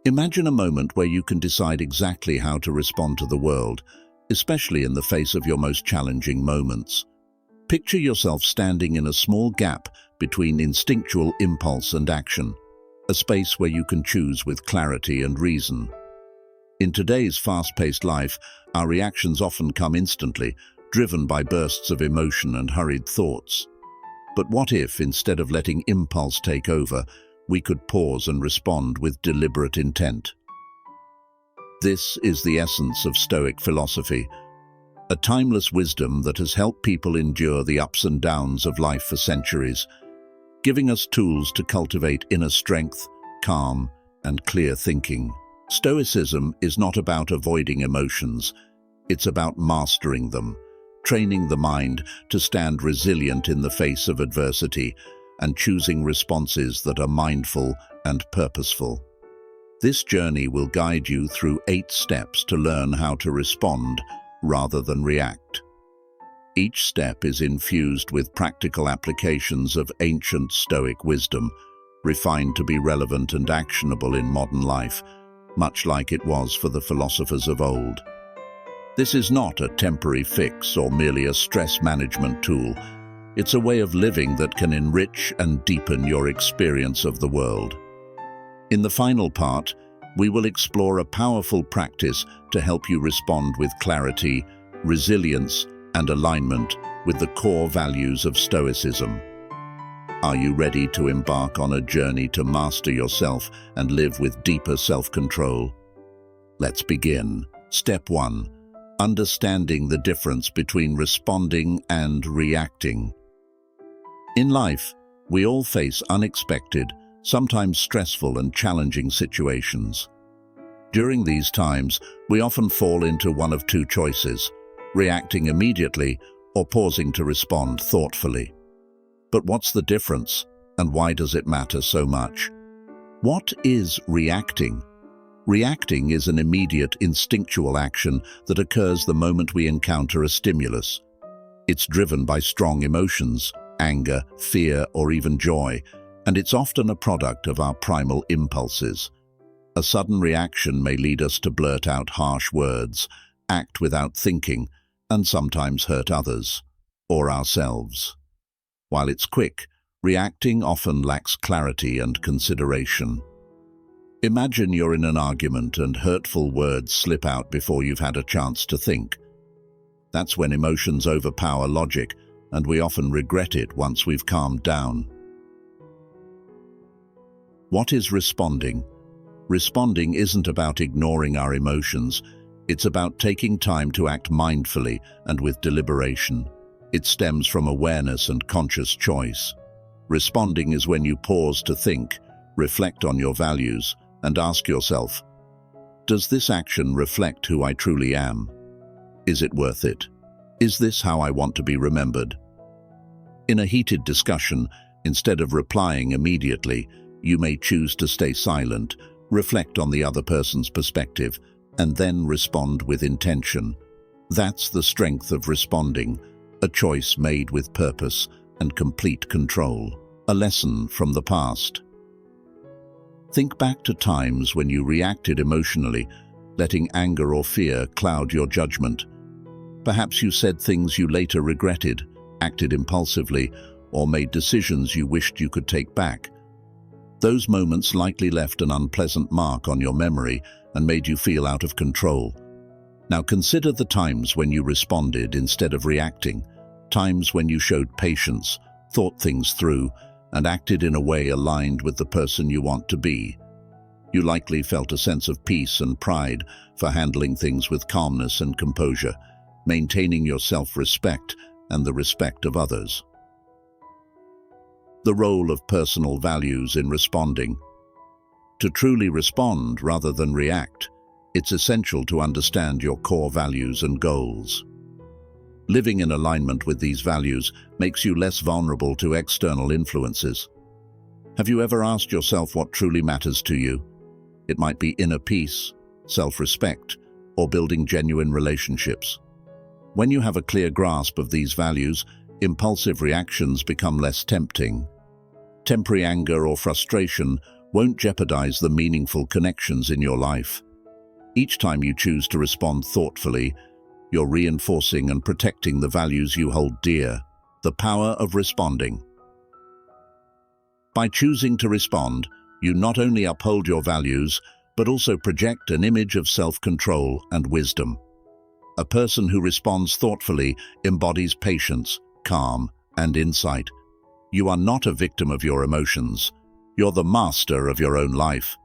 Imagine a moment where you can decide exactly how to respond to the world, especially in the face of your most challenging moments. Picture yourself standing in a small gap between instinctual impulse and action, a space where you can choose with clarity and reason. In today's fast-paced life, our reactions often come instantly, driven by bursts of emotion and hurried thoughts. But what if, instead of letting impulse take over, we could pause and respond with deliberate intent? This is the essence of Stoic philosophy, a timeless wisdom that has helped people endure the ups and downs of life for centuries, giving us tools to cultivate inner strength, calm, and clear thinking. Stoicism is not about avoiding emotions, it's about mastering them, training the mind to stand resilient in the face of adversity, and choosing responses that are mindful and purposeful. This journey will guide you through 8 steps to learn how to respond rather than react. Each step is infused with practical applications of ancient Stoic wisdom, refined to be relevant and actionable in modern life, much like it was for the philosophers of old. This is not a temporary fix or merely a stress management tool. It's a way of living that can enrich and deepen your experience of the world. In the final part, we will explore a powerful practice to help you respond with clarity, resilience, and alignment with the core values of Stoicism. Are you ready to embark on a journey to master yourself and live with deeper self-control? Let's begin. Step 1. Understanding the difference between responding and reacting. In life, we all face unexpected, sometimes stressful and challenging situations. During these times, we often fall into one of 2 choices: reacting immediately or pausing to respond thoughtfully. But what's the difference, and why does it matter so much? What is reacting? Reacting is an immediate, instinctual action that occurs the moment we encounter a stimulus. It's driven by strong emotions, anger, fear, or even joy, and it's often a product of our primal impulses. A sudden reaction may lead us to blurt out harsh words, act without thinking, and sometimes hurt others, or ourselves. While it's quick, reacting often lacks clarity and consideration. Imagine you're in an argument and hurtful words slip out before you've had a chance to think. That's when emotions overpower logic, and we often regret it once we've calmed down. What is responding? Responding isn't about ignoring our emotions. It's about taking time to act mindfully and with deliberation. It stems from awareness and conscious choice. Responding is when you pause to think, reflect on your values, and ask yourself, does this action reflect who I truly am? Is it worth it? Is this how I want to be remembered? In a heated discussion, instead of replying immediately, you may choose to stay silent, reflect on the other person's perspective, and then respond with intention. That's the strength of responding, a choice made with purpose and complete control. A lesson from the past. Think back to times when you reacted emotionally, letting anger or fear cloud your judgment. Perhaps you said things you later regretted, acted impulsively, or made decisions you wished you could take back. Those moments likely left an unpleasant mark on your memory and made you feel out of control. Now consider the times when you responded instead of reacting, times when you showed patience, thought things through, and acted in a way aligned with the person you want to be. You likely felt a sense of peace and pride for handling things with calmness and composure, maintaining your self-respect and the respect of others. The role of personal values in responding. To truly respond rather than react, it's essential to understand your core values and goals. Living in alignment with these values makes you less vulnerable to external influences. Have you ever asked yourself what truly matters to you? It might be inner peace, self-respect, or building genuine relationships. When you have a clear grasp of these values, impulsive reactions become less tempting. Temporary anger or frustration won't jeopardize the meaningful connections in your life. Each time you choose to respond thoughtfully, you're reinforcing and protecting the values you hold dear. The power of responding. By choosing to respond, you not only uphold your values, but also project an image of self-control and wisdom. A person who responds thoughtfully embodies patience, calm, and insight. You are not a victim of your emotions. You're the master of your own life.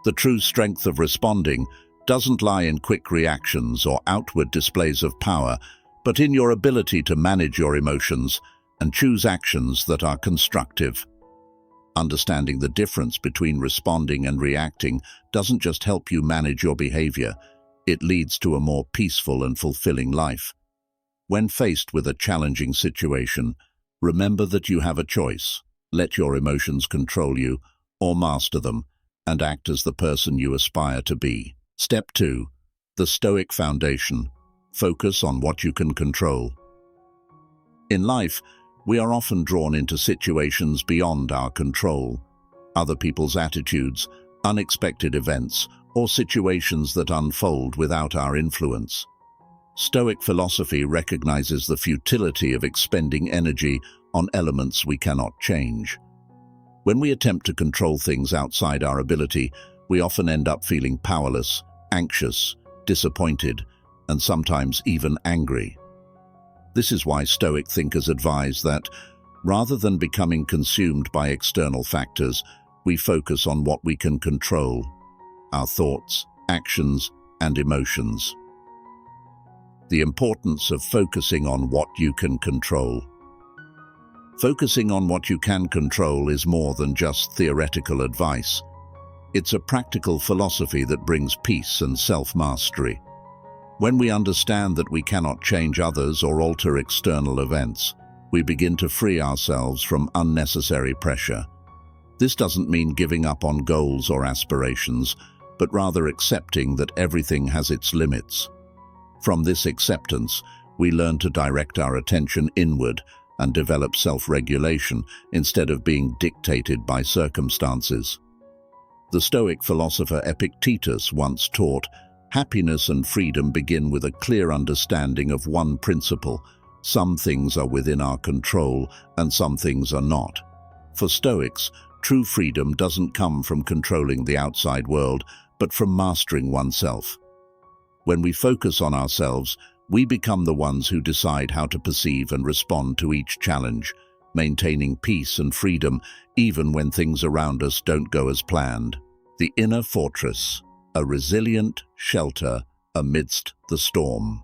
The true strength of responding doesn't lie in quick reactions or outward displays of power, but in your ability to manage your emotions and choose actions that are constructive. Understanding the difference between responding and reacting doesn't just help you manage your behavior, it leads to a more peaceful and fulfilling life. When faced with a challenging situation, remember that you have a choice. Let your emotions control you, or master them, and act as the person you aspire to be. Step 2. The Stoic Foundation. Focus on what you can control. In life, we are often drawn into situations beyond our control. Other people's attitudes, unexpected events, or situations that unfold without our influence. Stoic philosophy recognizes the futility of expending energy on elements we cannot change. When we attempt to control things outside our ability, we often end up feeling powerless, anxious, disappointed, and sometimes even angry. This is why Stoic thinkers advise that, rather than becoming consumed by external factors, we focus on what we can control: our thoughts, actions, and emotions. The importance of focusing on what you can control. Focusing on what you can control is more than just theoretical advice. It's a practical philosophy that brings peace and self-mastery. When we understand that we cannot change others or alter external events, we begin to free ourselves from unnecessary pressure. This doesn't mean giving up on goals or aspirations, but rather accepting that everything has its limits. From this acceptance, we learn to direct our attention inward and develop self-regulation instead of being dictated by circumstances. The Stoic philosopher Epictetus once taught, "Happiness and freedom begin with a clear understanding of one principle: some things are within our control and some things are not." For Stoics, true freedom doesn't come from controlling the outside world, but from mastering oneself. When we focus on ourselves, we become the ones who decide how to perceive and respond to each challenge, maintaining peace and freedom even when things around us don't go as planned. The inner fortress, a resilient shelter amidst the storm.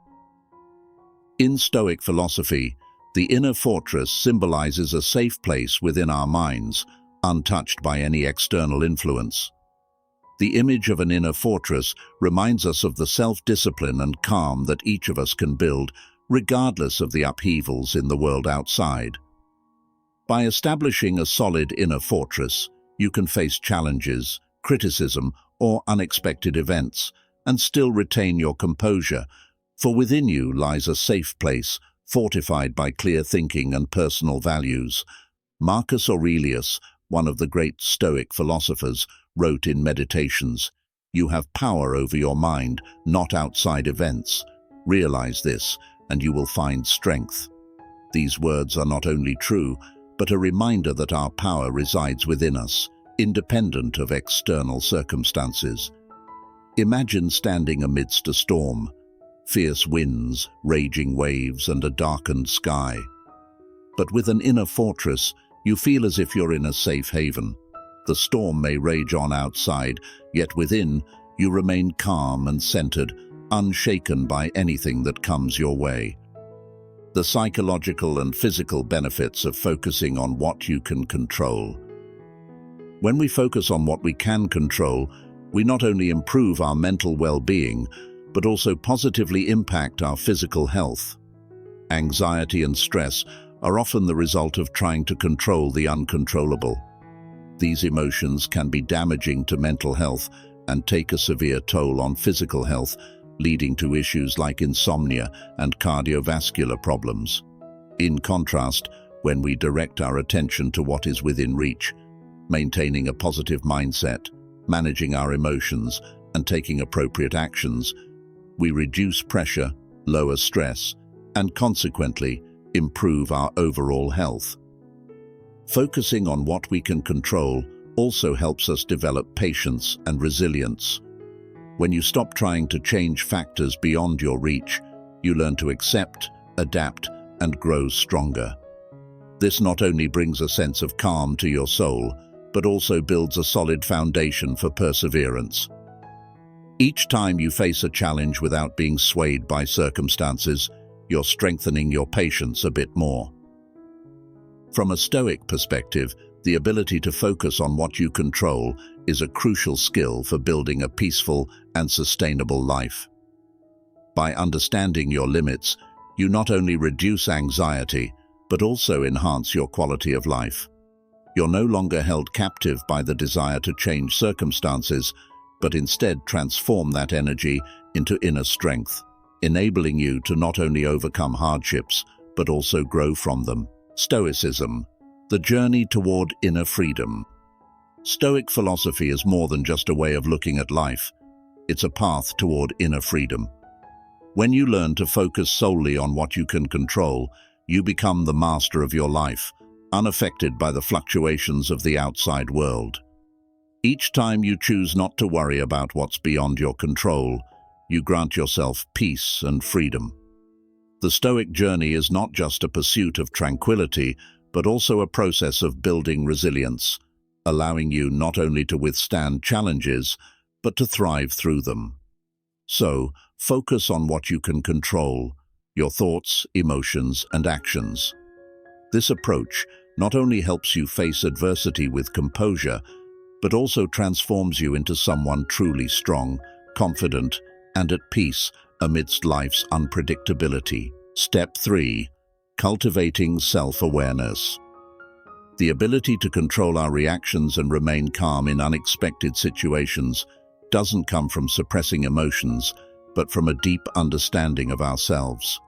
In Stoic philosophy, the inner fortress symbolizes a safe place within our minds, untouched by any external influence. The image of an inner fortress reminds us of the self-discipline and calm that each of us can build, regardless of the upheavals in the world outside. By establishing a solid inner fortress, you can face challenges, criticism, or unexpected events, and still retain your composure, for within you lies a safe place, fortified by clear thinking and personal values. Marcus Aurelius, one of the great Stoic philosophers, wrote in Meditations, "You have power over your mind, not outside events. Realize this, and you will find strength." These words are not only true, but a reminder that our power resides within us, independent of external circumstances. Imagine standing amidst a storm, fierce winds, raging waves, and a darkened sky. But with an inner fortress, you feel as if you're in a safe haven. The storm may rage on outside, yet within, you remain calm and centered, unshaken by anything that comes your way. The psychological and physical benefits of focusing on what you can control. When we focus on what we can control, we not only improve our mental well-being, but also positively impact our physical health. Anxiety and stress are often the result of trying to control the uncontrollable. These emotions can be damaging to mental health and take a severe toll on physical health, leading to issues like insomnia and cardiovascular problems. In contrast, when we direct our attention to what is within reach, maintaining a positive mindset, managing our emotions, and taking appropriate actions, we reduce pressure, lower stress, and consequently improve our overall health. Focusing on what we can control also helps us develop patience and resilience. When you stop trying to change factors beyond your reach, you learn to accept, adapt, and grow stronger. This not only brings a sense of calm to your soul, but also builds a solid foundation for perseverance. Each time you face a challenge without being swayed by circumstances, you're strengthening your patience a bit more. From a Stoic perspective, the ability to focus on what you control is a crucial skill for building a peaceful and sustainable life. By understanding your limits, you not only reduce anxiety, but also enhance your quality of life. You're no longer held captive by the desire to change circumstances, but instead transform that energy into inner strength, enabling you to not only overcome hardships, but also grow from them. Stoicism, the journey toward inner freedom. Stoic philosophy is more than just a way of looking at life. It's a path toward inner freedom. When you learn to focus solely on what you can control, you become the master of your life, unaffected by the fluctuations of the outside world. Each time you choose not to worry about what's beyond your control, you grant yourself peace and freedom. The Stoic journey is not just a pursuit of tranquility, but also a process of building resilience, allowing you not only to withstand challenges, but to thrive through them. So, focus on what you can control, your thoughts, emotions, and actions. This approach not only helps you face adversity with composure, but also transforms you into someone truly strong, confident, and at peace amidst life's unpredictability. Step 3. Cultivating self-awareness. The ability to control our reactions and remain calm in unexpected situations doesn't come from suppressing emotions, but from a deep understanding of ourselves.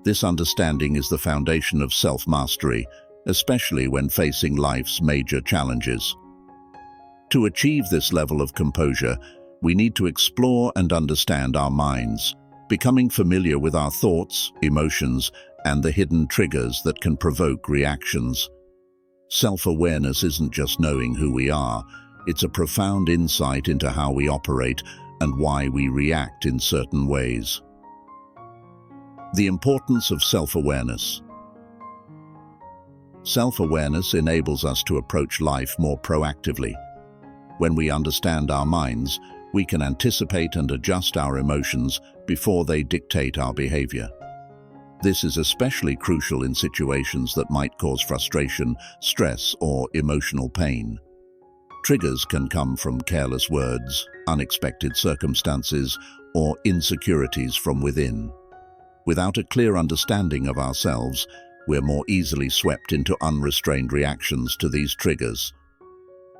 This understanding is the foundation of self-mastery, especially when facing life's major challenges. To achieve this level of composure, we need to explore and understand our minds, becoming familiar with our thoughts, emotions, and the hidden triggers that can provoke reactions. Self-awareness isn't just knowing who we are, it's a profound insight into how we operate and why we react in certain ways. The importance of self-awareness. Self-awareness enables us to approach life more proactively. When we understand our minds, we can anticipate and adjust our emotions before they dictate our behavior. This is especially crucial in situations that might cause frustration, stress, or emotional pain. Triggers can come from careless words, unexpected circumstances, or insecurities from within. Without a clear understanding of ourselves, we're more easily swept into unrestrained reactions to these triggers.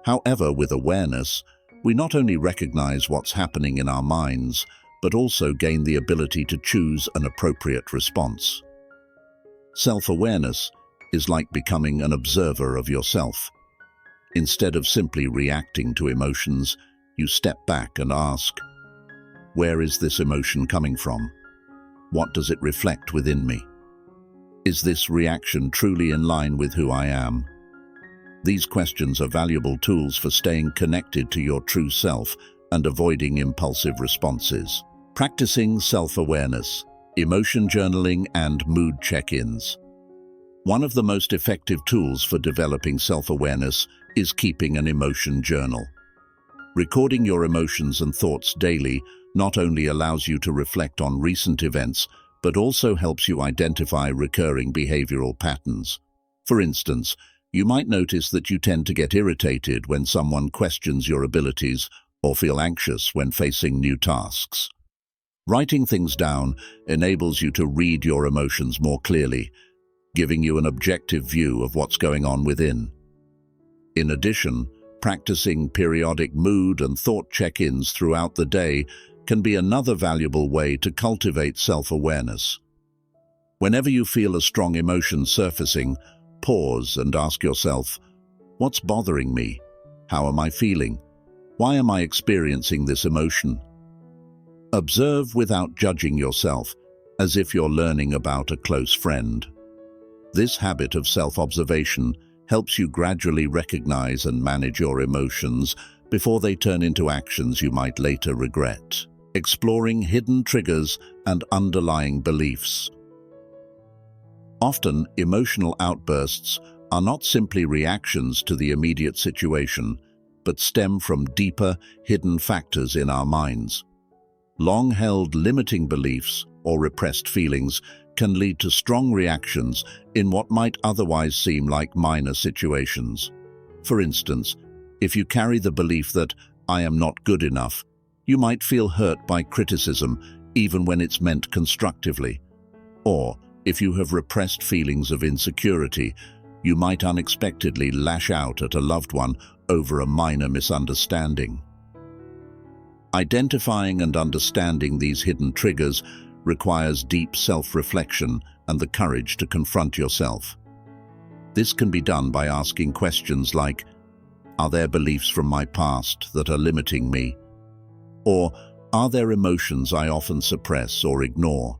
However, with awareness, we not only recognize what's happening in our minds, but also gain the ability to choose an appropriate response. Self-awareness is like becoming an observer of yourself. Instead of simply reacting to emotions, you step back and ask, where is this emotion coming from? What does it reflect within me? Is this reaction truly in line with who I am? These questions are valuable tools for staying connected to your true self and avoiding impulsive responses. Practicing self-awareness, emotion journaling, and mood check-ins. One of the most effective tools for developing self-awareness is keeping an emotion journal. Recording your emotions and thoughts daily not only allows you to reflect on recent events, but also helps you identify recurring behavioral patterns. For instance, you might notice that you tend to get irritated when someone questions your abilities or feel anxious when facing new tasks. Writing things down enables you to read your emotions more clearly, giving you an objective view of what's going on within. In addition, practicing periodic mood and thought check-ins throughout the day can be another valuable way to cultivate self-awareness. Whenever you feel a strong emotion surfacing, pause and ask yourself, what's bothering me? How am I feeling? Why am I experiencing this emotion? Observe without judging yourself, as if you're learning about a close friend. This habit of self-observation helps you gradually recognize and manage your emotions before they turn into actions you might later regret. Exploring hidden triggers and underlying beliefs. Often, emotional outbursts are not simply reactions to the immediate situation, but stem from deeper, hidden factors in our minds. Long-held limiting beliefs or repressed feelings can lead to strong reactions in what might otherwise seem like minor situations. For instance, if you carry the belief that "I am not good enough," you might feel hurt by criticism even when it's meant constructively. Or, if you have repressed feelings of insecurity, you might unexpectedly lash out at a loved one over a minor misunderstanding. Identifying and understanding these hidden triggers requires deep self-reflection and the courage to confront yourself. This can be done by asking questions like, are there beliefs from my past that are limiting me? Or, are there emotions I often suppress or ignore?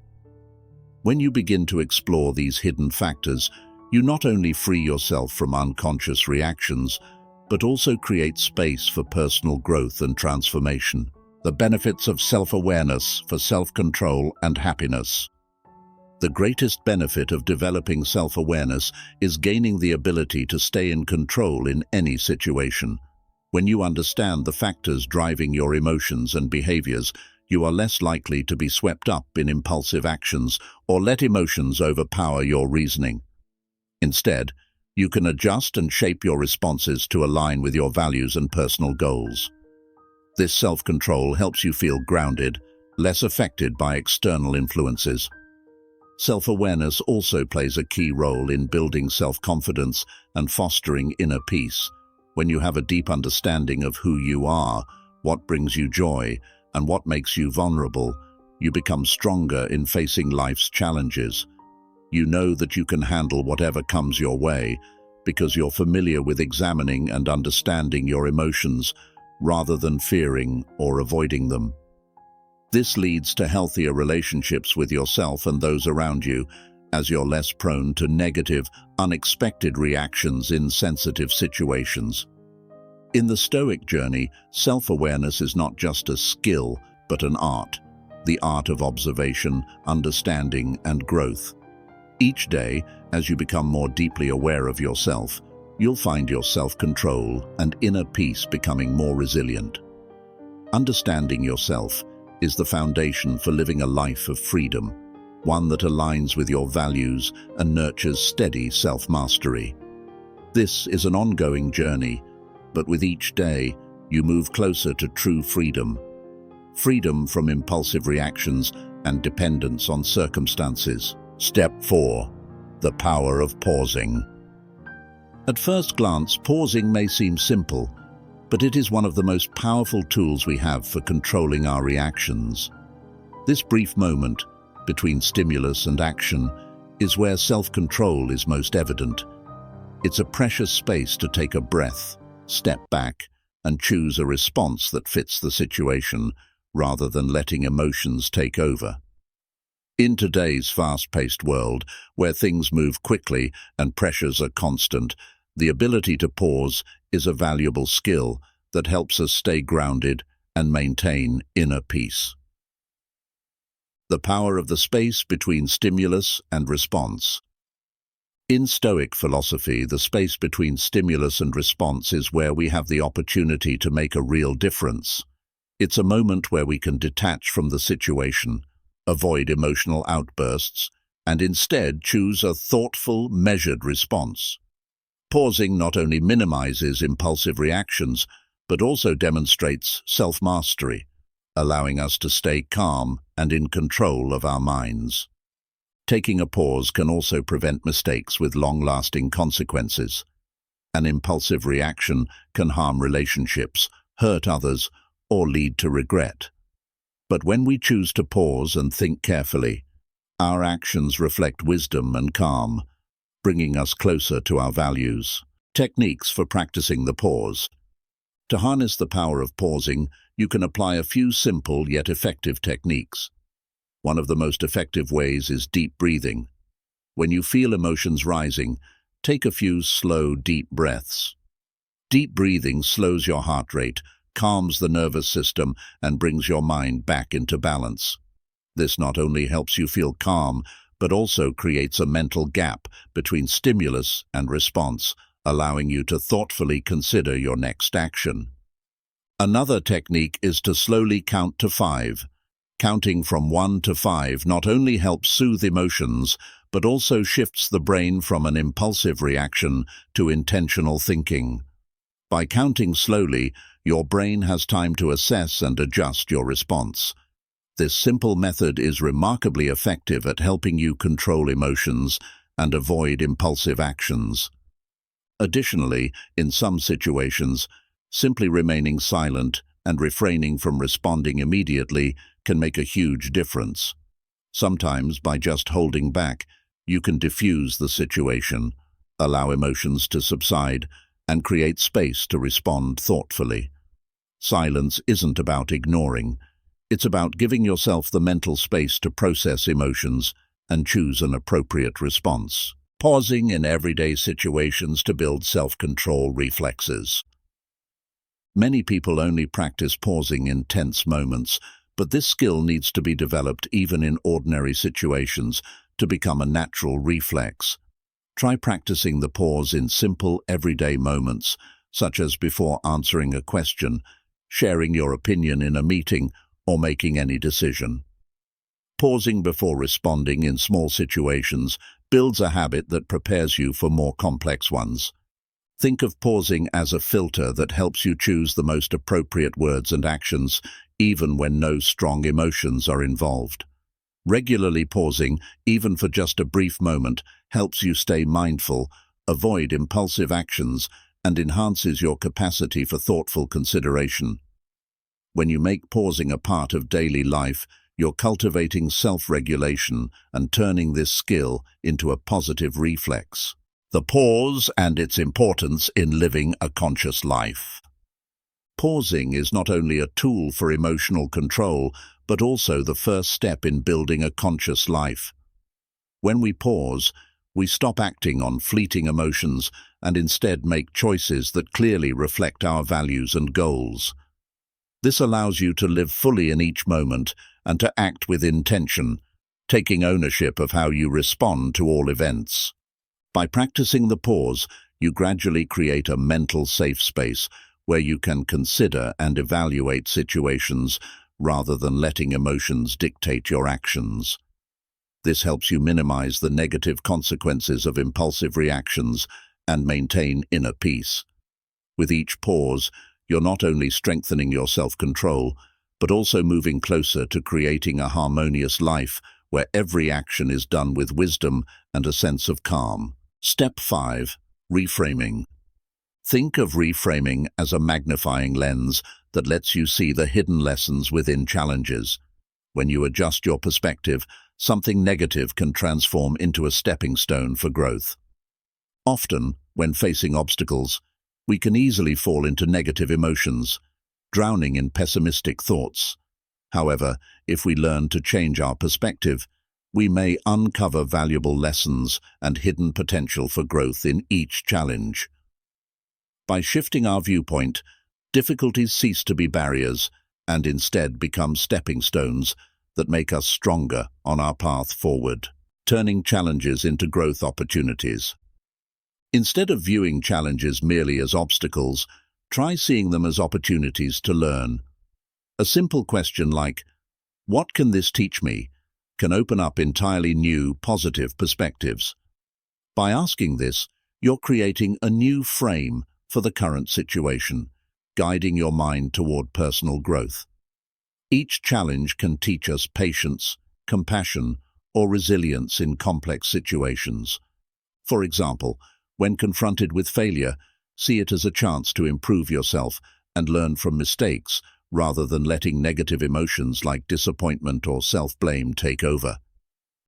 When you begin to explore these hidden factors, you not only free yourself from unconscious reactions, but also create space for personal growth and transformation. The benefits of self-awareness for self-control and happiness. The greatest benefit of developing self-awareness is gaining the ability to stay in control in any situation. When you understand the factors driving your emotions and behaviors, you are less likely to be swept up in impulsive actions or let emotions overpower your reasoning. Instead, you can adjust and shape your responses to align with your values and personal goals. This self-control helps you feel grounded, less affected by external influences. Self-awareness also plays a key role in building self-confidence and fostering inner peace. When you have a deep understanding of who you are, what brings you joy, and what makes you vulnerable, you become stronger in facing life's challenges. You know that you can handle whatever comes your way because you're familiar with examining and understanding your emotions rather than fearing or avoiding them. This leads to healthier relationships with yourself and those around you, as you're less prone to negative, unexpected reactions in sensitive situations. In the Stoic journey, self-awareness is not just a skill, but an art, the art of observation, understanding, and growth. Each day, as you become more deeply aware of yourself, you'll find your self-control and inner peace becoming more resilient. Understanding yourself is the foundation for living a life of freedom, one that aligns with your values and nurtures steady self-mastery. This is an ongoing journey, but with each day, you move closer to true freedom. Freedom from impulsive reactions and dependence on circumstances. Step 4. The power of pausing. At first glance, pausing may seem simple, but it is one of the most powerful tools we have for controlling our reactions. This brief moment between stimulus and action is where self-control is most evident. It's a precious space to take a breath, step back, and choose a response that fits the situation, rather than letting emotions take over. In today's fast-paced world, where things move quickly and pressures are constant, the ability to pause is a valuable skill that helps us stay grounded and maintain inner peace. The power of the space between stimulus and response. In Stoic philosophy, the space between stimulus and response is where we have the opportunity to make a real difference. It's a moment where we can detach from the situation, avoid emotional outbursts, and instead choose a thoughtful, measured response. Pausing not only minimizes impulsive reactions, but also demonstrates self-mastery, allowing us to stay calm and in control of our minds. Taking a pause can also prevent mistakes with long-lasting consequences. An impulsive reaction can harm relationships, hurt others, or lead to regret. But when we choose to pause and think carefully, our actions reflect wisdom and calm, bringing us closer to our values. Techniques for practicing the pause. To harness the power of pausing, you can apply a few simple yet effective techniques. One of the most effective ways is deep breathing. When you feel emotions rising, take a few slow, deep breaths. Deep breathing slows your heart rate, calms the nervous system, and brings your mind back into balance. This not only helps you feel calm, but also creates a mental gap between stimulus and response, allowing you to thoughtfully consider your next action. Another technique is to slowly count to 5. Counting from 1 to 5 not only helps soothe emotions, but also shifts the brain from an impulsive reaction to intentional thinking. By counting slowly, your brain has time to assess and adjust your response. This simple method is remarkably effective at helping you control emotions and avoid impulsive actions. Additionally, in some situations, simply remaining silent and refraining from responding immediately can make a huge difference. Sometimes, by just holding back, you can diffuse the situation, allow emotions to subside, and create space to respond thoughtfully. Silence isn't about ignoring. It's about giving yourself the mental space to process emotions and choose an appropriate response. Pausing in everyday situations to build self-control reflexes. Many people only practice pausing in tense moments, but this skill needs to be developed even in ordinary situations to become a natural reflex. Try practicing the pause in simple, everyday moments, such as before answering a question, sharing your opinion in a meeting, or making any decision. Pausing before responding in small situations builds a habit that prepares you for more complex ones. Think of pausing as a filter that helps you choose the most appropriate words and actions, even when no strong emotions are involved. Regularly pausing, even for just a brief moment, helps you stay mindful, avoid impulsive actions, and enhances your capacity for thoughtful consideration. When you make pausing a part of daily life, you're cultivating self-regulation and turning this skill into a positive reflex. The pause and its importance in living a conscious life. Pausing is not only a tool for emotional control, but also the first step in building a conscious life. When we pause, we stop acting on fleeting emotions and instead make choices that clearly reflect our values and goals. This allows you to live fully in each moment and to act with intention, taking ownership of how you respond to all events. By practicing the pause, you gradually create a mental safe space where you can consider and evaluate situations rather than letting emotions dictate your actions. This helps you minimize the negative consequences of impulsive reactions and maintain inner peace. With each pause, you're not only strengthening your self-control, but also moving closer to creating a harmonious life where every action is done with wisdom and a sense of calm. Step 5. Reframing. Think of reframing as a magnifying lens that lets you see the hidden lessons within challenges. When you adjust your perspective, something negative can transform into a stepping stone for growth. Often, when facing obstacles, we can easily fall into negative emotions, drowning in pessimistic thoughts. However, if we learn to change our perspective, we may uncover valuable lessons and hidden potential for growth in each challenge. By shifting our viewpoint, difficulties cease to be barriers and instead become stepping stones that make us stronger on our path forward, turning challenges into growth opportunities. Instead of viewing challenges merely as obstacles, try seeing them as opportunities to learn. A simple question like, "What can this teach me?" can open up entirely new, positive perspectives. By asking this, you're creating a new frame for the current situation, guiding your mind toward personal growth. Each challenge can teach us patience, compassion, or resilience in complex situations. For example, when confronted with failure, see it as a chance to improve yourself and learn from mistakes, rather than letting negative emotions like disappointment or self-blame take over.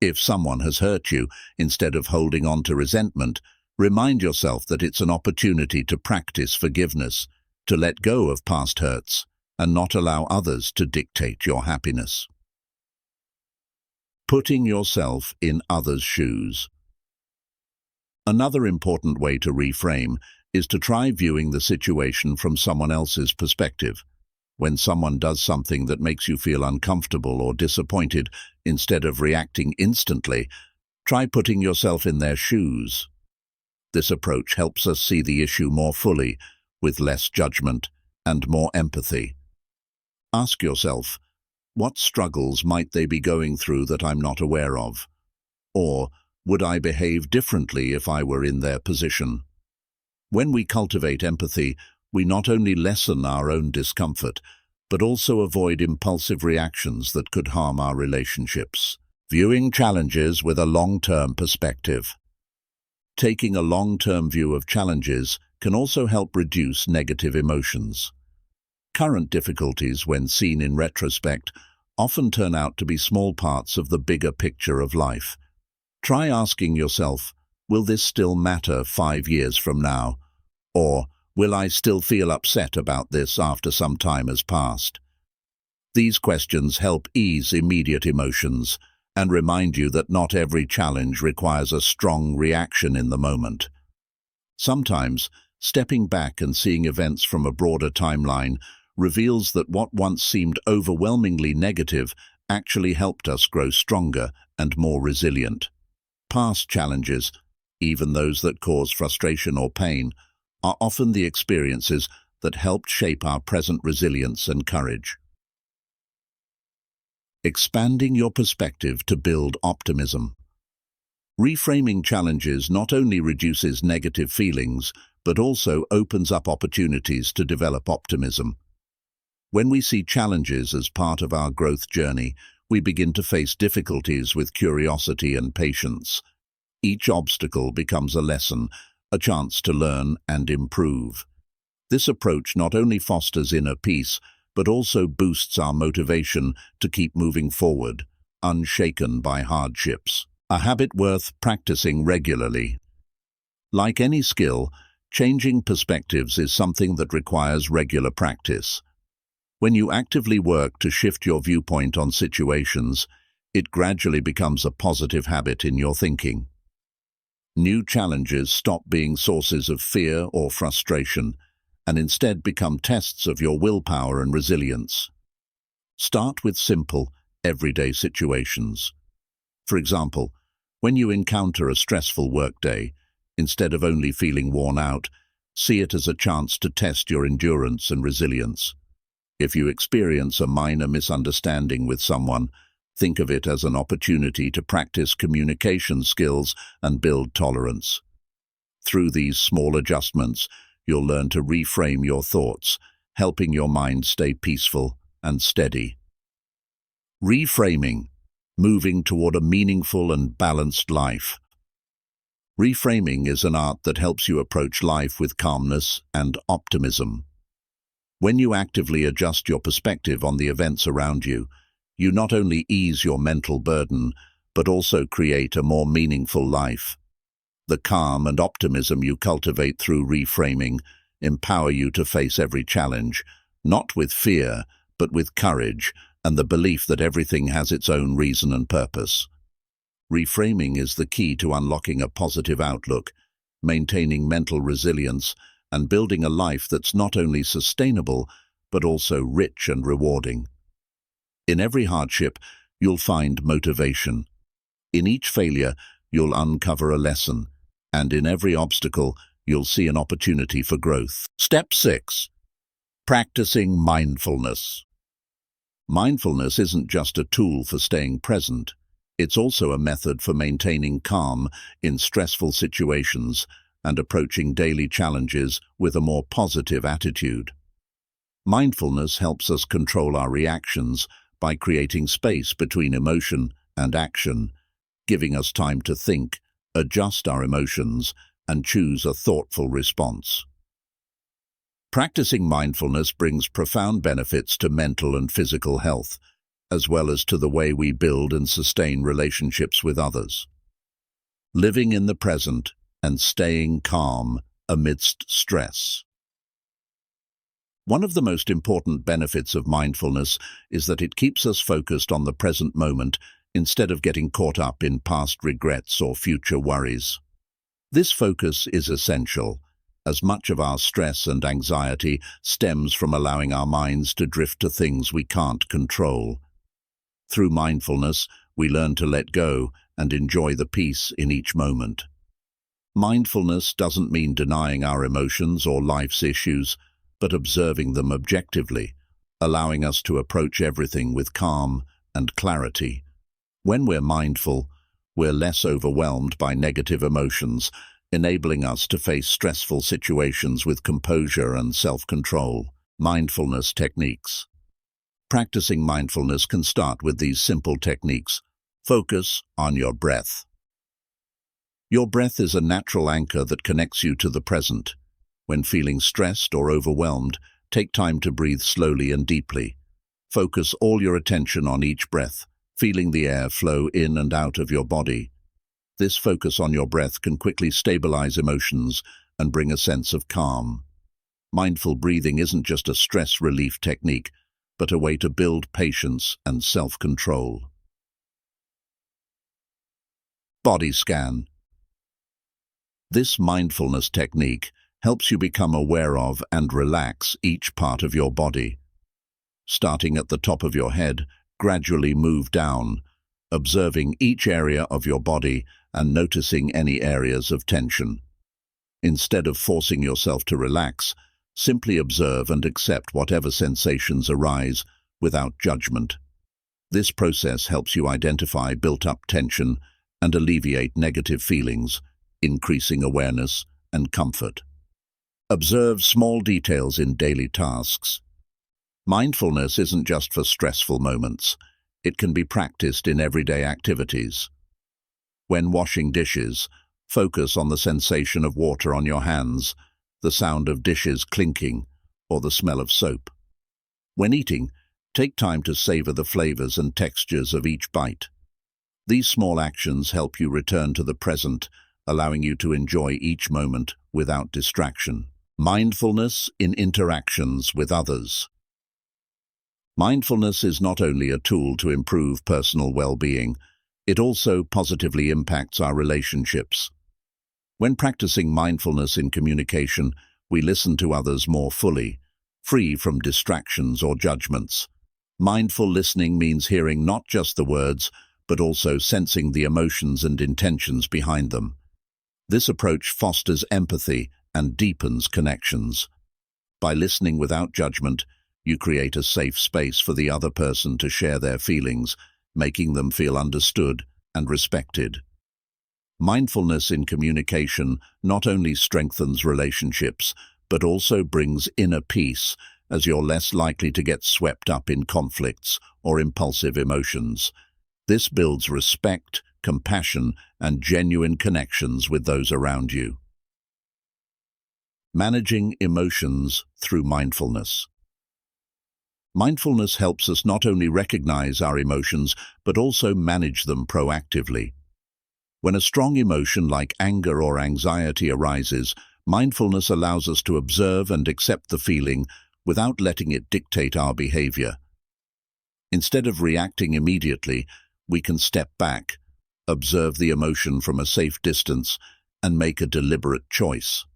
If someone has hurt you, instead of holding on to resentment, remind yourself that it's an opportunity to practice forgiveness. to let go of past hurts and not allow others to dictate your happiness. Putting yourself in others' shoes. Another important way to reframe is to try viewing the situation from someone else's perspective. When someone does something that makes you feel uncomfortable or disappointed, instead of reacting instantly, try putting yourself in their shoes. This approach helps us see the issue more fully, with less judgment and more empathy. Ask yourself, what struggles might they be going through that I'm not aware of? Or, would I behave differently if I were in their position? When we cultivate empathy, we not only lessen our own discomfort, but also avoid impulsive reactions that could harm our relationships. Viewing challenges with a long-term perspective. Taking a long-term view of challenges can also help reduce negative emotions. Current difficulties, when seen in retrospect, often turn out to be small parts of the bigger picture of life. Try asking yourself, will this still matter 5 years from now? Or, will I still feel upset about this after some time has passed? These questions help ease immediate emotions and remind you that not every challenge requires a strong reaction in the moment. Sometimes, stepping back and seeing events from a broader timeline reveals that what once seemed overwhelmingly negative actually helped us grow stronger and more resilient. Past challenges, even those that cause frustration or pain, are often the experiences that helped shape our present resilience and courage. Expanding your perspective to build optimism. Reframing challenges not only reduces negative feelings, but also opens up opportunities to develop optimism. When we see challenges as part of our growth journey, we begin to face difficulties with curiosity and patience. Each obstacle becomes a lesson, a chance to learn and improve. This approach not only fosters inner peace, but also boosts our motivation to keep moving forward, unshaken by hardships. A habit worth practicing regularly. Like any skill, changing perspectives is something that requires regular practice. When you actively work to shift your viewpoint on situations, it gradually becomes a positive habit in your thinking. New challenges stop being sources of fear or frustration, and instead become tests of your willpower and resilience. Start with simple, everyday situations. For example, when you encounter a stressful workday, instead of only feeling worn out, see it as a chance to test your endurance and resilience. If you experience a minor misunderstanding with someone, think of it as an opportunity to practice communication skills and build tolerance. Through these small adjustments, you'll learn to reframe your thoughts, helping your mind stay peaceful and steady. Reframing, moving toward a meaningful and balanced life. Reframing is an art that helps you approach life with calmness and optimism. When you actively adjust your perspective on the events around you, you not only ease your mental burden, but also create a more meaningful life. The calm and optimism you cultivate through reframing empower you to face every challenge, not with fear, but with courage and the belief that everything has its own reason and purpose. Reframing is the key to unlocking a positive outlook, maintaining mental resilience, and building a life that's not only sustainable, but also rich and rewarding. In every hardship, you'll find motivation. In each failure, you'll uncover a lesson, and in every obstacle, you'll see an opportunity for growth. Step 6. Practicing mindfulness. Mindfulness isn't just a tool for staying present. It's also a method for maintaining calm in stressful situations and approaching daily challenges with a more positive attitude. Mindfulness helps us control our reactions by creating space between emotion and action, giving us time to think, adjust our emotions, and choose a thoughtful response. Practicing mindfulness brings profound benefits to mental and physical health, as well as to the way we build and sustain relationships with others. Living in the present and staying calm amidst stress. One of the most important benefits of mindfulness is that it keeps us focused on the present moment instead of getting caught up in past regrets or future worries. This focus is essential, as much of our stress and anxiety stems from allowing our minds to drift to things we can't control. Through mindfulness, we learn to let go and enjoy the peace in each moment. Mindfulness doesn't mean denying our emotions or life's issues, but observing them objectively, allowing us to approach everything with calm and clarity. When we're mindful, we're less overwhelmed by negative emotions, enabling us to face stressful situations with composure and self-control. Mindfulness techniques. Practicing mindfulness can start with these simple techniques. Focus on your breath. Your breath is a natural anchor that connects you to the present. When feeling stressed or overwhelmed, take time to breathe slowly and deeply. Focus all your attention on each breath, feeling the air flow in and out of your body. This focus on your breath can quickly stabilize emotions and bring a sense of calm. Mindful breathing isn't just a stress relief technique, but a way to build patience and self-control. Body scan. This mindfulness technique helps you become aware of and relax each part of your body. Starting at the top of your head, gradually move down, observing each area of your body and noticing any areas of tension. Instead of forcing yourself to relax, simply observe and accept whatever sensations arise without judgment. This process helps you identify built-up tension and alleviate negative feelings, increasing awareness and comfort. Observe small details in daily tasks. Mindfulness isn't just for stressful moments. It can be practiced in everyday activities. When washing dishes, focus on the sensation of water on your hands, the sound of dishes clinking, or the smell of soap. When eating, take time to savor the flavors and textures of each bite. These small actions help you return to the present, allowing you to enjoy each moment without distraction. Mindfulness in interactions with others. Mindfulness is not only a tool to improve personal well-being, it also positively impacts our relationships. When practicing mindfulness in communication, we listen to others more fully, free from distractions or judgments. Mindful listening means hearing not just the words, but also sensing the emotions and intentions behind them. This approach fosters empathy and deepens connections. By listening without judgment, you create a safe space for the other person to share their feelings, making them feel understood and respected. Mindfulness in communication not only strengthens relationships, but also brings inner peace, as you're less likely to get swept up in conflicts or impulsive emotions. This builds respect, compassion, and genuine connections with those around you. Managing emotions through mindfulness. Mindfulness helps us not only recognize our emotions, but also manage them proactively. When a strong emotion like anger or anxiety arises, mindfulness allows us to observe and accept the feeling without letting it dictate our behavior. Instead of reacting immediately, we can step back, observe the emotion from a safe distance, and make a deliberate choice.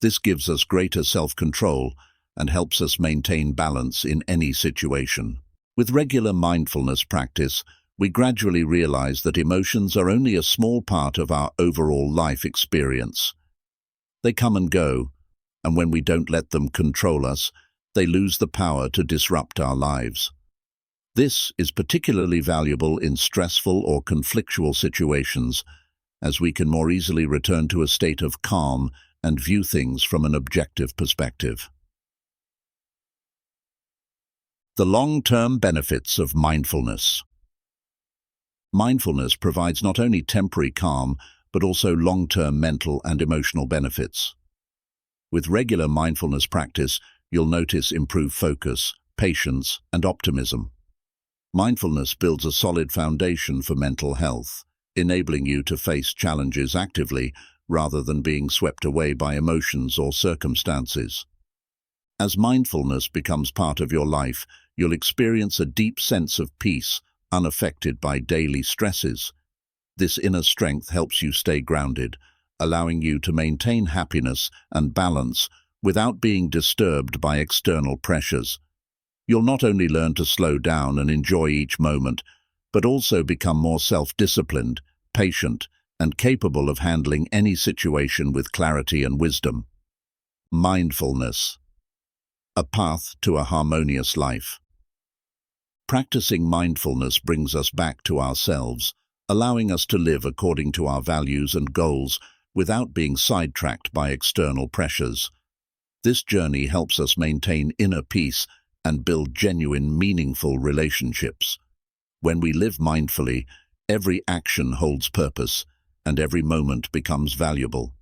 This gives us greater self-control and helps us maintain balance in any situation. With regular mindfulness practice, we gradually realize that emotions are only a small part of our overall life experience. They come and go, and when we don't let them control us, they lose the power to disrupt our lives. This is particularly valuable in stressful or conflictual situations, as we can more easily return to a state of calm and view things from an objective perspective. The long-term benefits of mindfulness. Mindfulness provides not only temporary calm, but also long-term mental and emotional benefits. With regular mindfulness practice, you'll notice improved focus, patience, and optimism. Mindfulness builds a solid foundation for mental health, enabling you to face challenges actively rather than being swept away by emotions or circumstances. As mindfulness becomes part of your life, you'll experience a deep sense of peace, unaffected by daily stresses. This inner strength helps you stay grounded, allowing you to maintain happiness and balance without being disturbed by external pressures. You'll not only learn to slow down and enjoy each moment, but also become more self-disciplined, patient, and capable of handling any situation with clarity and wisdom. Mindfulness, a path to a harmonious life. Practicing mindfulness brings us back to ourselves, allowing us to live according to our values and goals without being sidetracked by external pressures. This journey helps us maintain inner peace and build genuine, meaningful relationships. When we live mindfully, every action holds purpose, and every moment becomes valuable.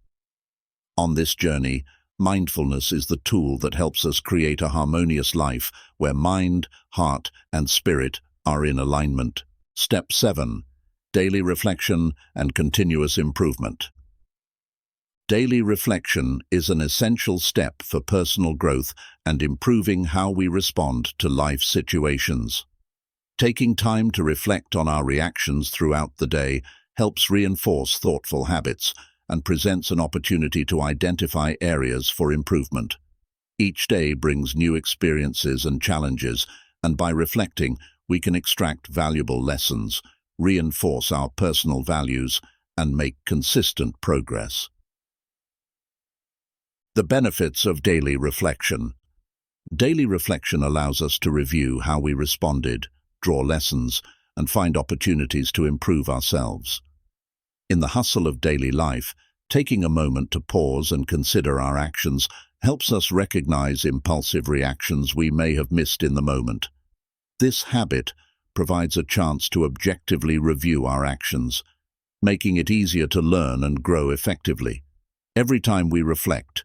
On this journey, mindfulness is the tool that helps us create a harmonious life where mind, heart, and spirit are in alignment. Step 7. Daily reflection and continuous improvement. Daily reflection is an essential step for personal growth and improving how we respond to life situations. Taking time to reflect on our reactions throughout the day helps reinforce thoughtful habits and presents an opportunity to identify areas for improvement. Each day brings new experiences and challenges, and by reflecting, we can extract valuable lessons, reinforce our personal values, and make consistent progress. The benefits of daily reflection. Daily reflection allows us to review how we responded, draw lessons, and find opportunities to improve ourselves. In the hustle of daily life, taking a moment to pause and consider our actions helps us recognize impulsive reactions we may have missed in the moment. This habit provides a chance to objectively review our actions, making it easier to learn and grow effectively. Every time we reflect,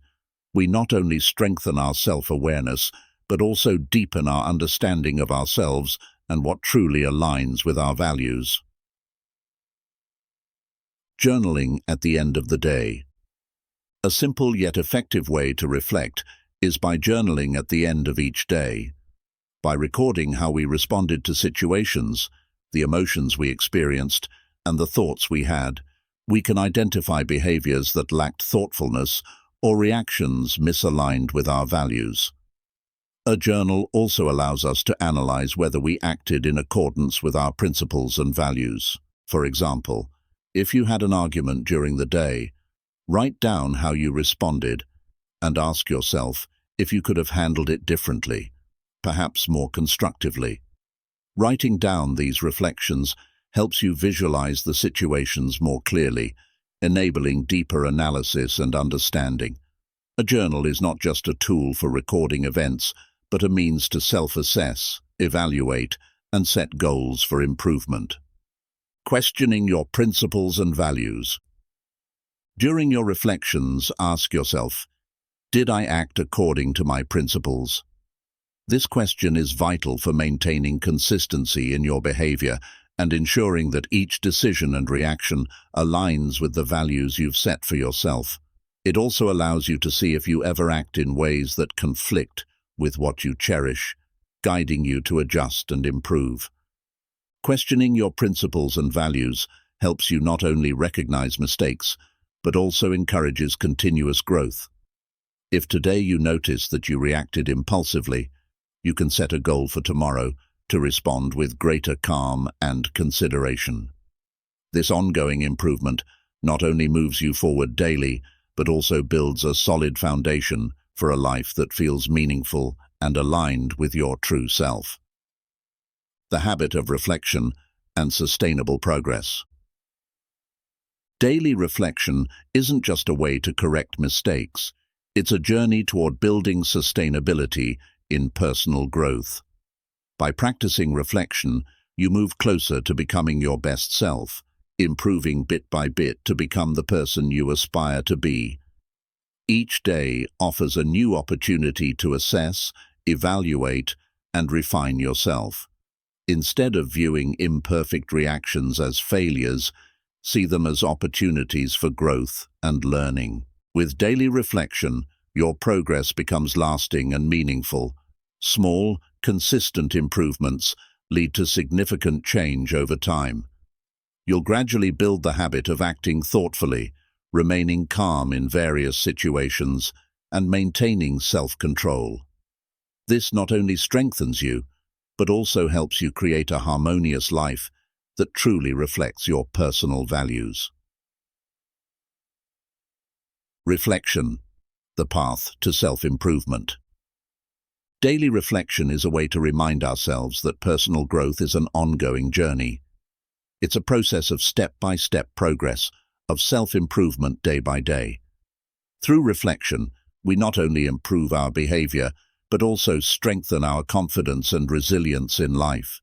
we not only strengthen our self-awareness, but also deepen our understanding of ourselves and what truly aligns with our values. Journaling at the end of the day. A simple yet effective way to reflect is by journaling at the end of each day. By recording how we responded to situations, the emotions we experienced, and the thoughts we had, we can identify behaviors that lacked thoughtfulness or reactions misaligned with our values. A journal also allows us to analyze whether we acted in accordance with our principles and values. For example, if you had an argument during the day, write down how you responded and ask yourself if you could have handled it differently, perhaps more constructively. Writing down these reflections helps you visualize the situations more clearly, enabling deeper analysis and understanding. A journal is not just a tool for recording events, but a means to self-assess, evaluate, and set goals for improvement. Questioning your principles and values. During your reflections, ask yourself, did I act according to my principles? This question is vital for maintaining consistency in your behavior and ensuring that each decision and reaction aligns with the values you've set for yourself. It also allows you to see if you ever act in ways that conflict with what you cherish, guiding you to adjust and improve. Questioning your principles and values helps you not only recognize mistakes, but also encourages continuous growth. If today you notice that you reacted impulsively, you can set a goal for tomorrow to respond with greater calm and consideration. This ongoing improvement not only moves you forward daily, but also builds a solid foundation for a life that feels meaningful and aligned with your true self. The habit of reflection and sustainable progress. Daily reflection isn't just a way to correct mistakes, it's a journey toward building sustainability in personal growth. By practicing reflection, you move closer to becoming your best self, improving bit by bit to become the person you aspire to be. Each day offers a new opportunity to assess, evaluate, and refine yourself. Instead of viewing imperfect reactions as failures, see them as opportunities for growth and learning. With daily reflection, your progress becomes lasting and meaningful. Small, consistent improvements lead to significant change over time. You'll gradually build the habit of acting thoughtfully, remaining calm in various situations, and maintaining self-control. This not only strengthens you, but also helps you create a harmonious life that truly reflects your personal values. Reflection, the path to self-improvement. Daily reflection is a way to remind ourselves that personal growth is an ongoing journey. It's a process of step-by-step progress, of self-improvement day by day. Through reflection, we not only improve our behavior, but also strengthen our confidence and resilience in life.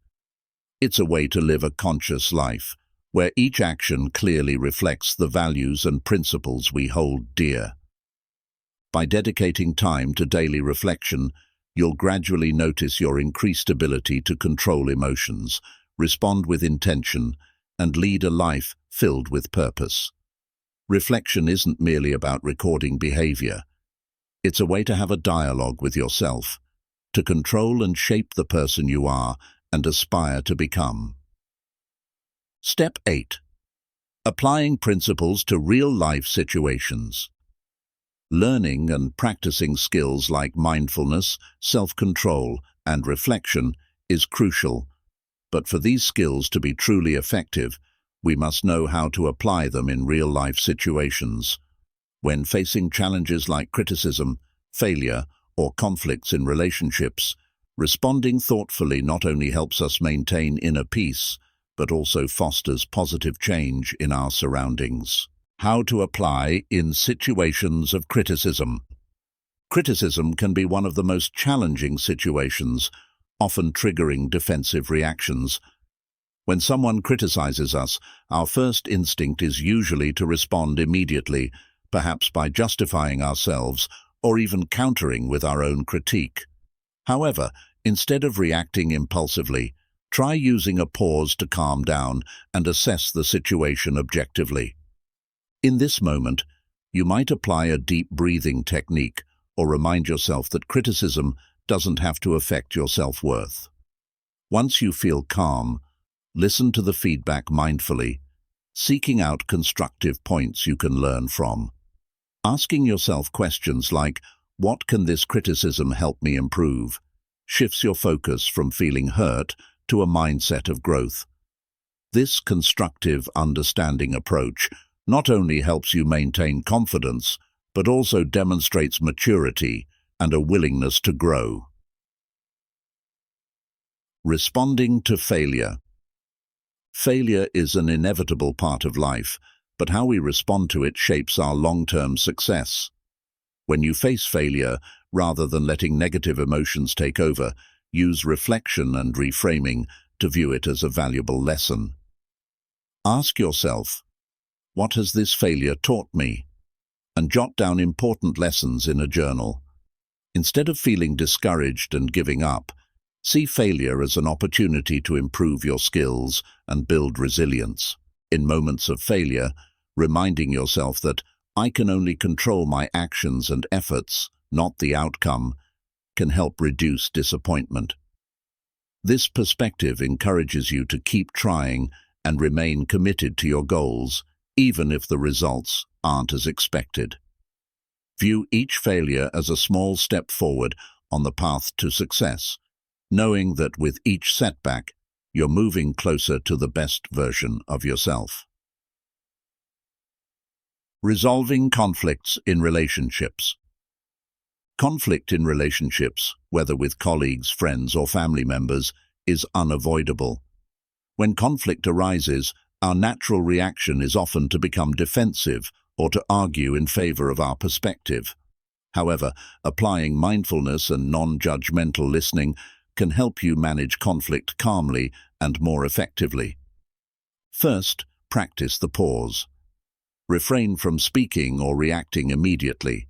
It's a way to live a conscious life, where each action clearly reflects the values and principles we hold dear. By dedicating time to daily reflection, you'll gradually notice your increased ability to control emotions, respond with intention, and lead a life filled with purpose. Reflection isn't merely about recording behavior. It's a way to have a dialogue with yourself, to control and shape the person you are and aspire to become. Step 8. Applying principles to real-life situations. Learning and practicing skills like mindfulness, self-control, and reflection is crucial. But for these skills to be truly effective, we must know how to apply them in real-life situations. When facing challenges like criticism, failure, or conflicts in relationships, responding thoughtfully not only helps us maintain inner peace, but also fosters positive change in our surroundings. How to apply in situations of criticism. Criticism can be one of the most challenging situations, often triggering defensive reactions. When someone criticizes us, our first instinct is usually to respond immediately, perhaps by justifying ourselves or even countering with our own critique. However, instead of reacting impulsively, try using a pause to calm down and assess the situation objectively. In this moment, you might apply a deep breathing technique or remind yourself that criticism doesn't have to affect your self-worth. Once you feel calm, listen to the feedback mindfully, seeking out constructive points you can learn from. Asking yourself questions like, "What can this criticism help me improve?" shifts your focus from feeling hurt to a mindset of growth. This constructive, understanding approach not only helps you maintain confidence, but also demonstrates maturity and a willingness to grow. Responding to failure. Failure is an inevitable part of life, but how we respond to it shapes our long-term success. When you face failure, rather than letting negative emotions take over, use reflection and reframing to view it as a valuable lesson. Ask yourself, "What has this failure taught me?" and jot down important lessons in a journal. Instead of feeling discouraged and giving up, see failure as an opportunity to improve your skills and build resilience. In moments of failure, reminding yourself that I can only control my actions and efforts, not the outcome, can help reduce disappointment. This perspective encourages you to keep trying and remain committed to your goals, even if the results aren't as expected. View each failure as a small step forward on the path to success, knowing that with each setback, you're moving closer to the best version of yourself. Resolving conflicts in relationships. Conflict in relationships, whether with colleagues, friends, or family members, is unavoidable. When conflict arises, our natural reaction is often to become defensive or to argue in favor of our perspective. However, applying mindfulness and non-judgmental listening can help you manage conflict calmly and more effectively. First, practice the pause. Refrain from speaking or reacting immediately.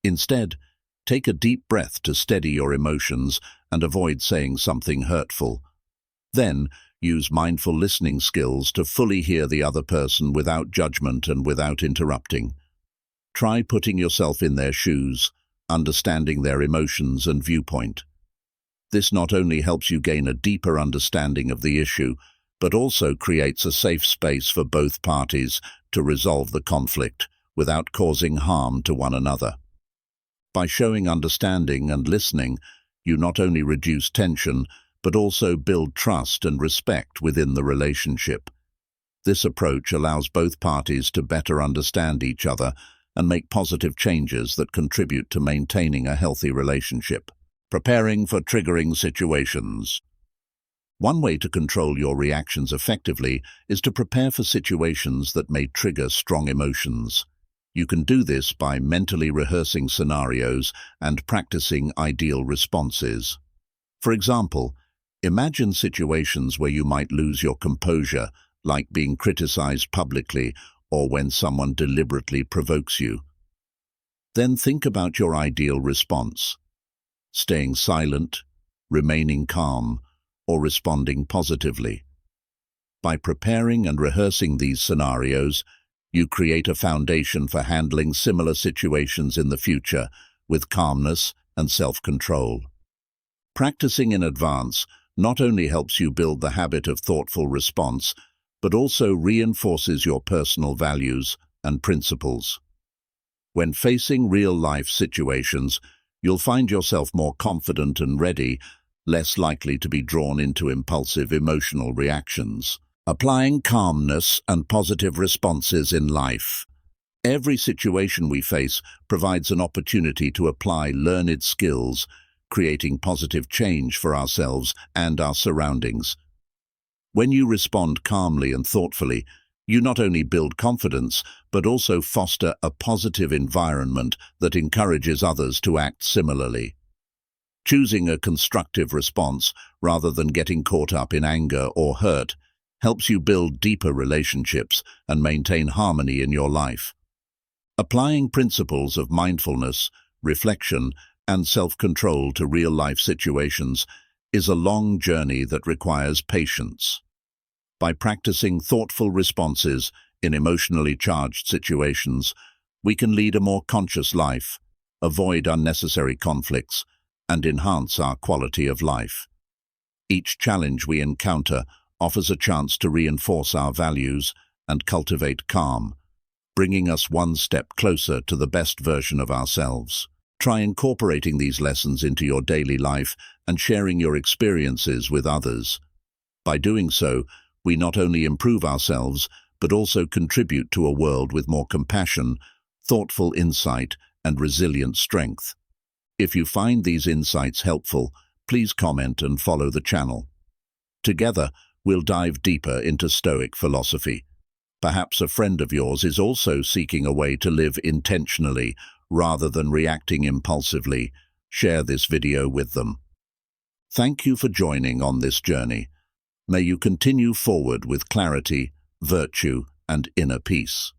Instead, take a deep breath to steady your emotions and avoid saying something hurtful. Then, use mindful listening skills to fully hear the other person without judgment and without interrupting. Try putting yourself in their shoes, understanding their emotions and viewpoint. This not only helps you gain a deeper understanding of the issue, but also creates a safe space for both parties to resolve the conflict without causing harm to one another. By showing understanding and listening, you not only reduce tension, but also build trust and respect within the relationship. This approach allows both parties to better understand each other and make positive changes that contribute to maintaining a healthy relationship. Preparing for triggering situations. One way to control your reactions effectively is to prepare for situations that may trigger strong emotions. You can do this by mentally rehearsing scenarios and practicing ideal responses. For example, imagine situations where you might lose your composure, like being criticized publicly or when someone deliberately provokes you. Then think about your ideal response: staying silent, remaining calm, or responding positively. By preparing and rehearsing these scenarios, you create a foundation for handling similar situations in the future with calmness and self-control. Practicing in advance not only helps you build the habit of thoughtful response, but also reinforces your personal values and principles. When facing real-life situations, you'll find yourself more confident and ready, less likely to be drawn into impulsive emotional reactions. Applying calmness and positive responses in life. Every situation we face provides an opportunity to apply learned skills, creating positive change for ourselves and our surroundings. When you respond calmly and thoughtfully, you not only build confidence, but also foster a positive environment that encourages others to act similarly. Choosing a constructive response rather than getting caught up in anger or hurt helps you build deeper relationships and maintain harmony in your life. Applying principles of mindfulness, reflection, and self-control to real-life situations is a long journey that requires patience. By practicing thoughtful responses in emotionally charged situations, we can lead a more conscious life, avoid unnecessary conflicts, and enhance our quality of life. Each challenge we encounter offers a chance to reinforce our values and cultivate calm, bringing us one step closer to the best version of ourselves. Try incorporating these lessons into your daily life and sharing your experiences with others. By doing so, we not only improve ourselves, but also contribute to a world with more compassion, thoughtful insight, and resilient strength. If you find these insights helpful, please comment and follow the channel. Together, we'll dive deeper into Stoic philosophy. Perhaps a friend of yours is also seeking a way to live intentionally rather than reacting impulsively. Share this video with them. Thank you for joining on this journey. May you continue forward with clarity, virtue, and inner peace.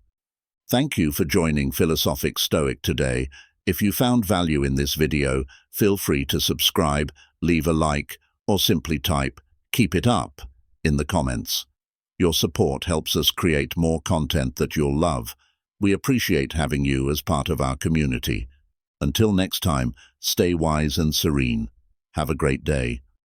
Thank you for joining Philosophic Stoic today. If you found value in this video, feel free to subscribe, leave a like, or simply type "Keep it up" in the comments. Your support helps us create more content that you'll love. We appreciate having you as part of our community. Until next time, stay wise and serene. Have a great day.